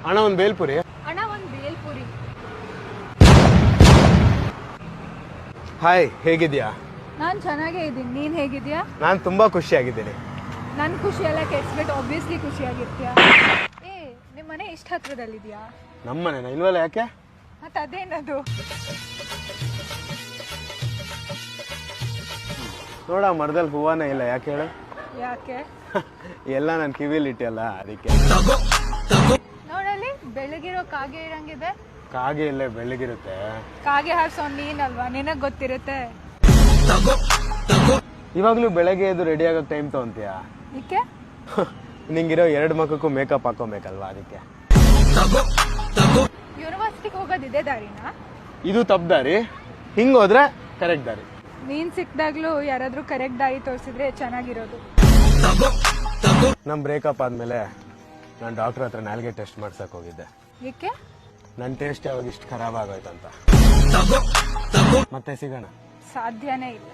ಅಣ್ಣ ಒಂದು ಬೇಲ್ಪುರಿ. ಅಣ್ಣ ಒಂದು ಬೇಲ್ಪುರಿ. ಹಾಯ್, ಹೇಗಿದ್ಯಾ? ನಾನು ಚೆನ್ನಾಗೇ ಇದ್ದೀನಿ, ನೀನು ಹೇಗಿದ್ಯಾ? ನಾನು ತುಂಬಾ ಖುಷಿಯಾಗಿದ್ದೀನಿ. ನನ್ನ ಖುಷಿ ಎಲ್ಲ ಕೆಡ್ಸ್ಬಿಟ್ಟು ಆಬ್ವಿಯಸ್ಲಿ ಖುಷಿಯಾಗಿರ್ತೀಯಾ? ಏ, ನಿಮ್ಮ ಮನೆ ಇಷ್ಟು ಹತ್ರದಲ್ಲಿದೆಯಾ? ನಮ್ಮ ಮನೆನಾ? ಇಲ್ವಲ್ಲ, ಯಾಕೆ? ಮತ್ತೆ ಅದೇನದು? ನೋಡ, ಮರದಲ್ಲಿ ಹೂವನೇ ಇಲ್ಲ, ಯಾಕೆ ಹೇಳು? ಯಾಕೆ? ಎಲ್ಲ ನನ್ನ ಕಿವಿಲಿ ಇಟ್ಟಿಯಲ್ಲ, ಅದಕ್ಕೆ. ನೋಡಲ್ಲಿ ಬೆಳಗಿರೋ ಕಾಗೆ ಇರಂಗಿದೆ. ಕಾಗೆ ಇಲ್ಲೇ ಬೆಳಗಿರುತ್ತೆ. ಕಾಗೆ ಹಾರ್ಸೋ ನೀನಲ್ವಾ, ನಿನಗ್ ಗೊತ್ತಿರುತ್ತೆ. ಇವಾಗ್ಲೂ ಬೆಳಗ್ಗೆ ಎದ್ದು ರೆಡಿ ಆಗೋ ಟೈಮ್ ತಗೊಂತೀಯಾ? ಏಕೆ? ನಿಂಗಿರೋ 2 ಮಕ್ಕಕ್ಕೂ ಮೇಕಪ್ ಹಾಕೋಬೇಕಲ್ವಾ, ಅದಕ್ಕೆ. ಯೂನಿವರ್ಸಿಟಿಗೆ ಹೋಗೋದಿದೆ ದಾರಿನಾ? ಇದು ತಪ್ಪು ದಾರಿ, ಹಿಂಗ್ ಹೋದ್ರೆ ಕರೆಕ್ಟ್ ದಾರಿ. ನೀನ್ ಸಿಕ್ದಾಗ್ಲೂ ಯಾರಾದ್ರೂ ಕರೆಕ್ಟ್ ದಾರಿ ತೋರಿಸಿದ್ರೆ ಚೆನ್ನಾಗಿರೋದು. ನಮ್ ಬ್ರೇಕಪ್ ಆದ್ಮೇಲೆ ನಾನು ಡಾಕ್ಟರ್ ಹತ್ರ ನಾಲ್ಗೆ ಟೆಸ್ಟ್ ಮಾಡ್ಸಕ್ ಹೋಗಿದ್ದೆ. ಏಕೆ? ನನ್ನ ಟೇಸ್ಟ್ ಯಾವಾಗ ಇಷ್ಟು ಖರಾಬ್ ಆಗೋಯ್ತಂತ. ಮತ್ತೆ ಸಿಗೋಣ. ಸಾಧ್ಯನೇ ಇಲ್ಲ.